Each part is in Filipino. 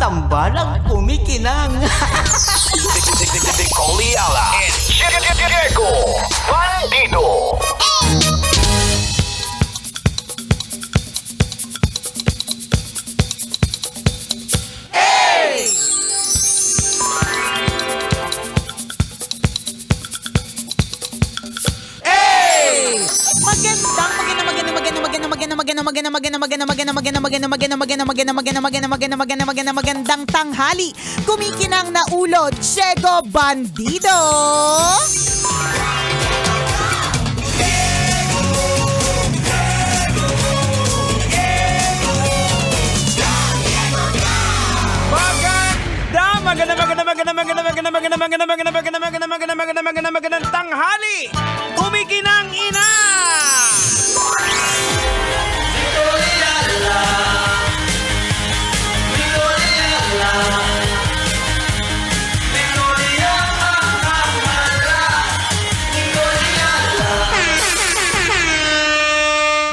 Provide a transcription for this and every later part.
tambalang kumikinang. Nicole Ayala and Diego Bandido. Magandang tanghali. Kumikinang na ulo, Diego Bandido. Magandang tanghali. Kumikinang ina.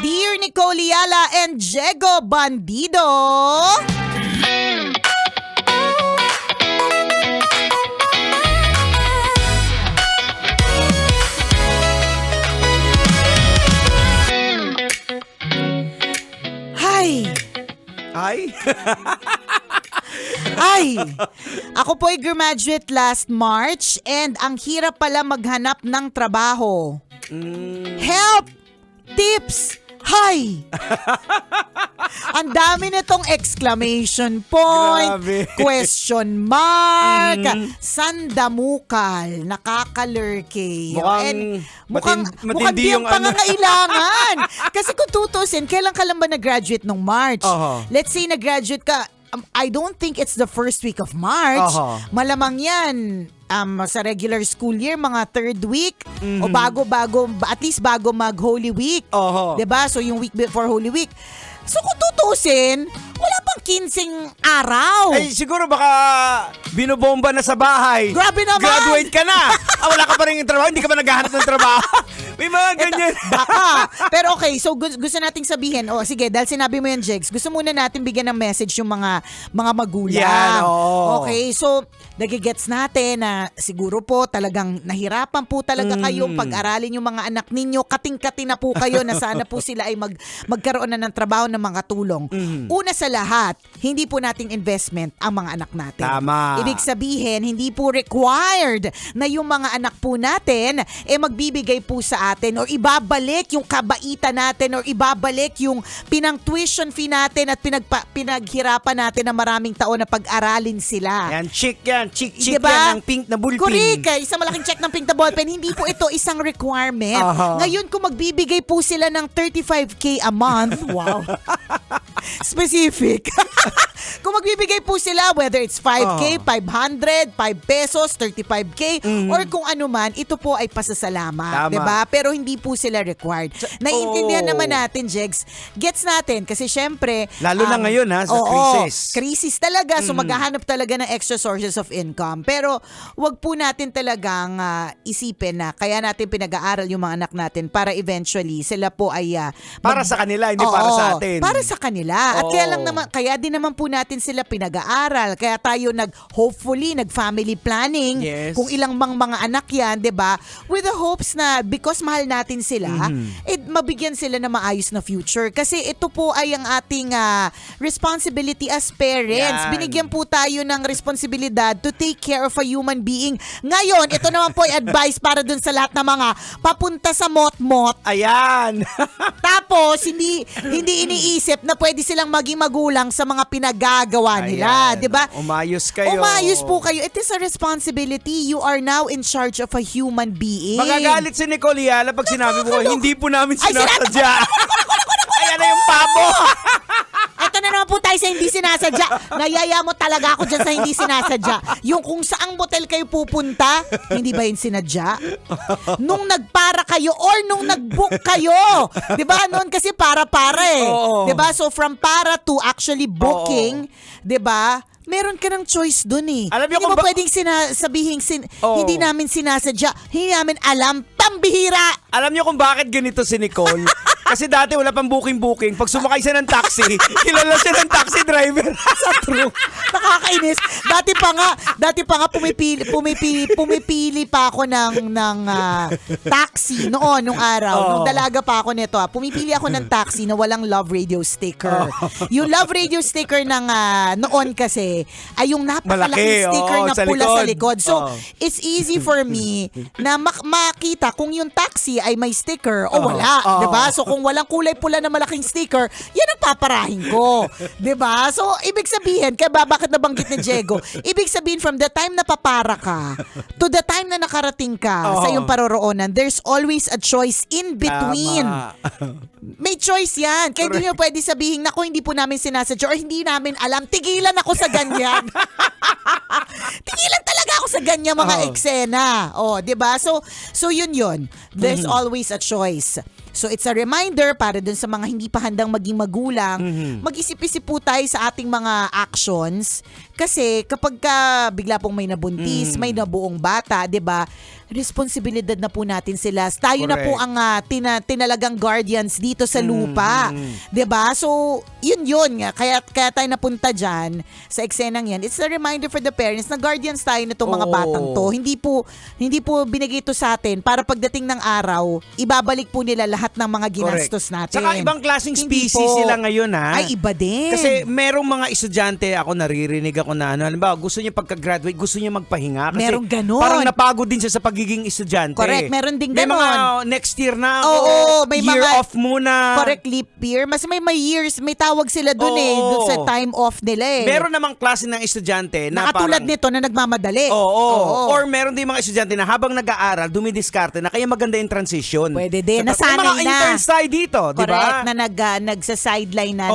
Dear Nicole Ayala and Diego Bandido. Ay. Ay, ako po'y graduate last March and ang hirap pala maghanap ng trabaho. Help! Tips! Hay! Ang dami nitong exclamation point, Grabe. question mark, sandamukal, nakakalurke. Mukhang matindi biyang yung ano. pangangailangan. Kasi kung tutusin, kailan ka lang ba nag-graduate nung March? Let's say nag-graduate ka, I don't think it's the first week of March. Malamang yan sa regular school year, mga third week o bago, at least bago mag-Holy Week. Diba? So yung week before Holy Week. So kung tutusin, wala pang 15 araw. Ay, siguro baka binobomba na sa bahay. Grabe naman. Graduate ka na. Wala ka pa rin yung trabaho. Hindi ka pa naghahanap ng trabaho. May mga ganyan. Baka. Pero okay, so gusto nating sabihin, sige, dahil sinabi mo yan, Jegs, gusto muna natin bigyan ng message yung mga magulang. Yan, Okay, so nagigets natin na siguro po talagang nahirapan po talaga kayong pag-aralin yung mga anak ninyo. Kating-kati na po kayo na sana po sila ay magkaroon na ng trabaho ng mga tulong. Una sa lahat, hindi po nating investment ang mga anak natin. Tama. Ibig sabihin, hindi po required na yung mga anak po natin magbibigay po sa atin or ibabalik yung kabaitan natin or ibabalik yung pinang-tuition fee natin at pinaghirapan natin na maraming taon na pag-aralin sila. Yan, chick yan. Chick Diba? yan ng pink na bullpen. Correct. Isang malaking check ng pink na ballpen. Hindi po ito isang requirement. Ngayon, kung magbibigay po sila ng 35K a month, wow. Specific. Kung magbibigay po sila, whether it's 5K, 500, 5 pesos, 35K, or kung ano man, ito po ay pasasalamat. Tama. Diba? Pero hindi po sila required. Naiintindihan naman natin, Jegs. Gets natin. Kasi syempre, lalo na ngayon sa crisis. Crisis talaga. So maghahanap talaga ng extra sources of income. Pero wag po natin talagang isipin na kaya natin pinag-aaral yung mga anak natin para eventually sila po ay para sa kanila, hindi para sa atin. Para sa kanila. At kaya din naman po natin sila pinag-aaral. Kaya tayo hopefully nag-family planning. Yes. Kung ilang mga anak yan, 'di ba? With the hopes na because mahal natin sila, mabigyan sila ng maayos na future. Kasi ito po ay ang ating responsibility as parents. Yan. Binigyan po tayo ng responsibilidad to take care of a human being. Ngayon, ito naman po ay advice para dun sa lahat ng mga papunta sa mot-mot. Ayan. Tapos, hindi iniisip na pwede silang maging magulang sa mga pinagagawa nila. Ayan. Diba? Umayos kayo. Umayos po kayo. It is a responsibility. You are now in charge of a human being. Magagalit si Nicole Ayala pag sinabi mo, hindi po namin Ay, sinasadya. Ayan na yung pabo. Ito na naman po tayo sa hindi sinasadya. Nayaya mo talaga ako dyan sa hindi sinasadya. Yung kung saang motel kayo pupunta, hindi ba yun sinadya? Nung nagpara kayo or nung nag-book kayo. Diba? Noon kasi para-para eh. Oo. Diba? So from para to actually booking, diba? Meron ka ng choice dun eh. Alam niyo hindi kung mo pwedeng sabihin hindi namin sinasadya, hindi namin alam. pambihira. Alam niyo kung bakit ganito si Nicole? Kasi dati wala pang booking. Pag sumakay siya ng taxi, kilala siya ng taxi driver. Sa true. Nakakainis. Dati pa nga pumipili pa ako ng taxi nung araw. Nung dalaga pa ako nito. Pumipili ako ng taxi na walang Love Radio sticker. Yung Love Radio sticker ng noon kasi ay yung napakalaking sticker na pula sa likod. So, it's easy for me na makita kung yung taxi ay may sticker o wala. Diba? So, kung walang kulay pula na malaking sticker, yan ang paparahin ko. 'Di ba? So, ibig sabihin, kaya bakit nabanggit ni Diego? Ibig sabihin, from the time na papara ka to the time na nakarating ka sa iyong paroroonan, there's always a choice in between. May choice yan. Kaya hindi nyo pwede sabihin, naku, hindi po namin sinasadya or hindi namin alam. Tigilan ako sa ganyan. Tigilan talaga ako sa ganyan mga eksena. 'Di ba? So yun. There's always a choice. So it's a reminder para dun sa mga hindi pa handang maging magulang, mag-isip-isip po tayo sa ating mga actions. Kasi kapag bigla pong may nabuntis, may nabuong bata, 'di ba? Responsibilidad na po natin sila. Tayo na po ang tinalagang guardians dito sa lupa. 'Di ba? So, yun nga. Kaya tayo napunta diyan sa eksenang 'yan. It's a reminder for the parents na guardians tayo nitong mga batang to. Hindi po binigay ito sa atin para pagdating ng araw, ibabalik po nila lahat ng mga ginastos natin. Saka ibang klaseng species sila ngayon, ha? Ay, iba din. Kasi merong mga estudyante, ako naririnig ako na halimbawa, gusto niya pagka-graduate, gusto niya magpahinga. Kasi merong ganon. Parang napagod din siya sa pagiging estudyante. Correct, meron din may ganon. May mga next year na. May year mga off muna. Correct, leap year. Mas may years, may tawag sila dun dun sa time off nila eh. Meron namang klase ng estudyante na nakatulad parang, nito na nagmamadali. Or meron din mga estudyante na habang nag-aaral, dumidiskarte na kaya maganda yung transition. Pwede din. So, nasanay mga na. interns tayo dito, di ba? Correct, na nagsa-sideline na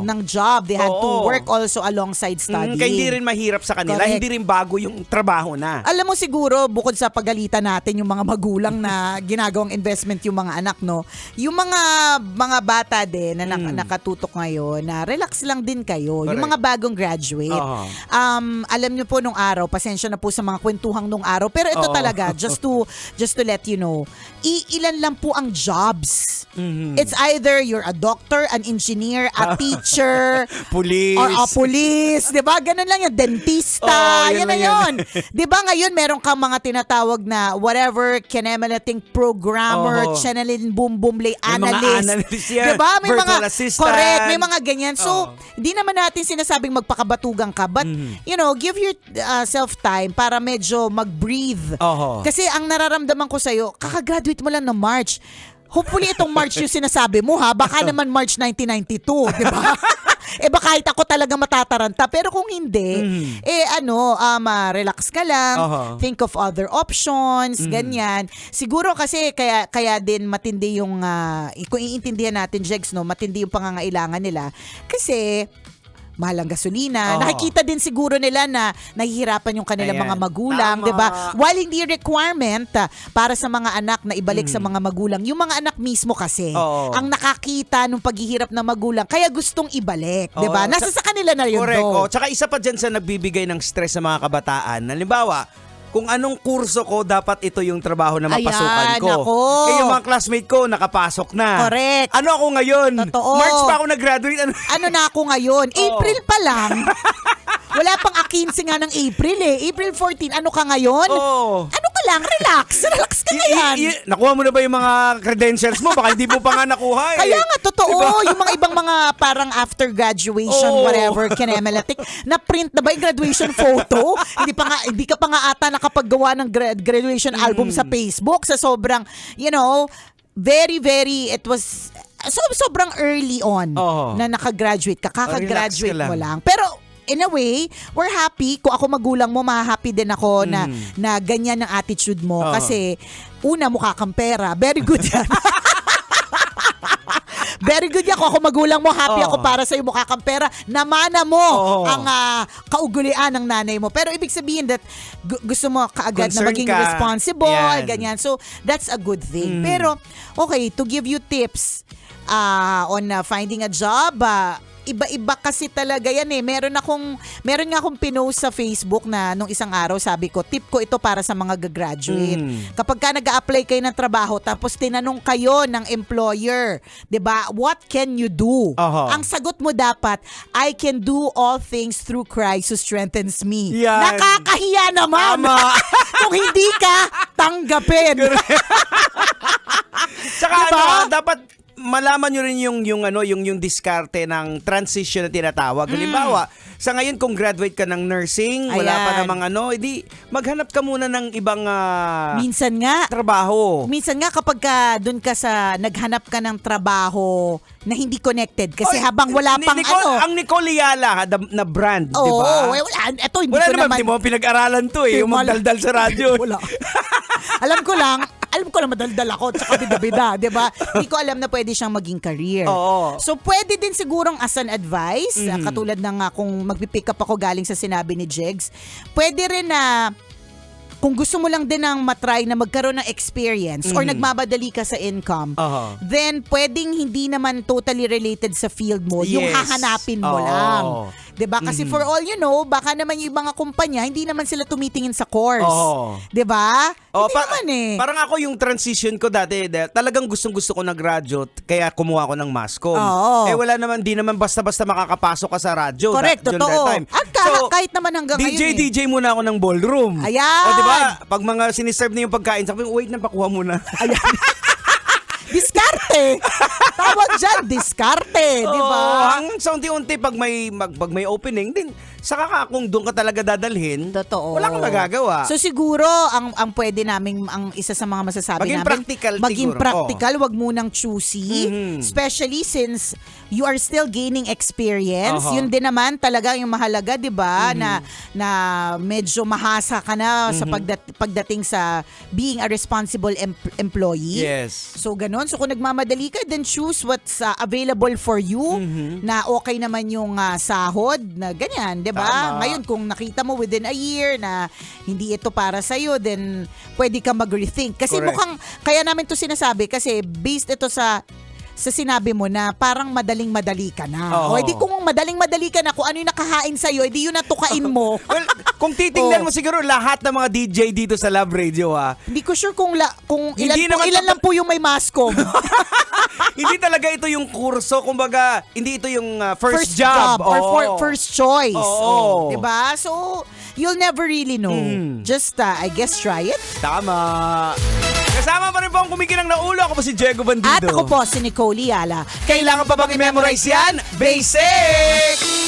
ng job. They had to work also alongside studying. Kaya hindi rin mahirap sa kanila. Correct. Hindi rin bago yung trabaho na. Alam mo siguro, bukod sa pagalitan natin yung mga magulang na ginagawang investment yung mga anak, no? Yung mga bata din na nakatutok ngayon, na relax lang din kayo. Correct. Yung mga bagong graduate. Alam nyo po nung araw, pasensya na po sa mga kwentuhang nung araw, pero ito talaga, just to let you know, ilan lang po ang jobs. It's either you're a doctor, an engineer, a teacher, police. or a police. Diba? Ganun lang yan. Dentista. Yan na yun. Diba ngayon, meron kang mga tinatawag na whatever, kinemalating programmer, channeling boom boom lay analyst. May mga analyst yan. Diba? May virtual mga, assistant. correct. May mga ganyan. So, hindi naman natin sinasabing magpakabatugan ka. But, give yourself time para medyo mag-breathe. Kasi ang nararamdaman ko sa'yo, kakagraduate mo lang ng March. Hopefully itong March yung sinasabi mo, ha? Baka naman March 1992, di ba? Baka kahit ako talaga matataranta. Pero kung hindi, relax ka lang, think of other options, ganyan. Siguro kasi kaya din matindi yung, kung iintindihan natin, Jegs, no, matindi yung pangangailangan nila. Kasi, mahal ang gasolina. Nakikita din siguro nila na nahihirapan yung kanilang mga magulang, 'di ba? While hindi requirement para sa mga anak na ibalik sa mga magulang, yung mga anak mismo kasi ang nakakita nung paghihirap ng magulang, kaya gustong ibalik, 'di ba? Nasa sa kanila na yun. Correct. Tsaka isa pa diyan sa nagbibigay ng stress sa mga kabataan. Halimbawa, kung anong kurso ko, dapat ito yung trabaho na mapasukan ko. Ako. Yung mga classmate ko, nakapasok na. Correct. Ano ako ngayon? Totoo. March pa ako nag-graduate. Ano na ako ngayon? April pa lang. Wala pang 15 nga ng April eh. April 14, ano ka ngayon? Ano ka lang? Relax. Relax ka na yan. Nakuha mo na ba yung mga credentials mo? Baka hindi mo pa nga nakuha eh. Kaya nga, totoo. Yung mga ibang mga parang after graduation, whatever, kinemalatik, na-print na ba yung graduation photo? Hindi ka pa nga ata nakapaggawa ng graduation album sa Facebook sa sobrang, very, very, it was sobrang early on na nakagraduate ka. Kakagraduate mo lang. Pero, in a way, we're happy. Kung ako magulang mo, mahahappy din ako na ganyan ang attitude mo. Kasi, una, mukha kang pera. Very good yan. Very good yan. Kung ako magulang mo, happy ako para sa'yo, mukha kang pera. Namana mo ang kaugulian ng nanay mo. Pero ibig sabihin that gusto mo kaagad na maging responsible, ganyan. So, that's a good thing. Pero, okay, to give you tips on finding a job, iba-iba kasi talaga yan eh. Meron nga akong pinost sa Facebook na nung isang araw, sabi ko, tip ko ito para sa mga gagraduate. Kapag ka nag-a-apply kayo ng trabaho, tapos tinanong kayo ng employer, 'di ba? What can you do? Ang sagot mo dapat, I can do all things through Christ who strengthens me. Yan. Nakakahiya naman. Kung hindi ka, tanggapin. Saka Diba? dapat malaman nyo rin yung diskarte ng transition na tinatawag. Halimbawa, sa ngayon kung graduate ka ng nursing, wala pa Ayan. namang edi maghanap ka muna ng ibang Minsan nga, trabaho. kapag doon ka sa naghanap ka ng trabaho na hindi connected kasi habang wala pang Ang Nicole Yala na brand, di ba? wala. Ito, hindi Wala ko naman, naman. di mo pinag-aralan to yung magdaldal sa radyo. Wala. alam ko lang madaldal ako at saka bida-bida, di ba? Hindi ko alam na pwede siyang maging career. Oo. So, pwede din sigurong as an advice, katulad ng kung magpipick up ako galing sa sinabi ni Jegs, pwede rin na kung gusto mo lang din ng matry na magkaroon ng experience or nagmamadali ka sa income, then pwedeng hindi naman totally related sa field mo, yung hahanapin mo lang. 'Di ba? Kasi for all you know, baka naman yung mga kumpanya hindi naman sila tumitingin sa course. 'Di ba? Hindi naman eh. Parang ako yung transition ko dati, talagang gustong-gusto ko na-graduate, kaya kumuha ko ng masscom. Wala naman, di naman basta-basta makakapasok ka sa radyo. Correct, during totoo. that time. At kahit naman hanggang ngayon eh. DJ muna ako ng ballroom. Ayan. O diba, pag mga siniserve na yung pagkain, sabi ko, wait na, pakuha muna. Ayan. Diskarte. Tawag dyan, diskarte. Di ba? Hanggang sa unti-unti, pag may opening, din, saka ka kung doon ka talaga dadalhin, Totoo. wala kang magagawa. So siguro, ang pwede namin, ang isa sa mga masasabi Maging namin, practical maging siguro. practical, wag munang choosy. Especially since you are still gaining experience. Yun din naman talaga yung mahalaga, di ba? Na medyo mahasa ka na sa pagdating sa being a responsible employee. Yes. So ganun. So kung nagmamadali ka, then choose what's available for you na okay naman yung sahod na ganyan, 'di ba? Tama. Ngayon kung nakita mo within a year na hindi ito para sa iyo, then pwede ka mag-rethink. Kasi Correct. mukhang kaya namin 'to sinasabi kasi based ito sa sinabi mo na parang madaling-madali ka na. O edi kung madaling-madali ka na, kung ano yung nakahain sa'yo, edi yun natukain mo. Well, kung titingnan mo siguro lahat ng mga DJ dito sa Love Radio, Hindi ko sure kung Hindi naman ilan lang po yung may mascom. hindi talaga ito yung kurso, kumbaga, hindi ito yung first job. or first choice. Oo. Diba? So, you'll never really know. Just, I guess, try it. Tama. Kasama pa rin po ang kumikinang na ulo. Ako po si Diego Bandido. At ako po si Nicole Yala. Kailangan pa bang i-memorize yan? Basic!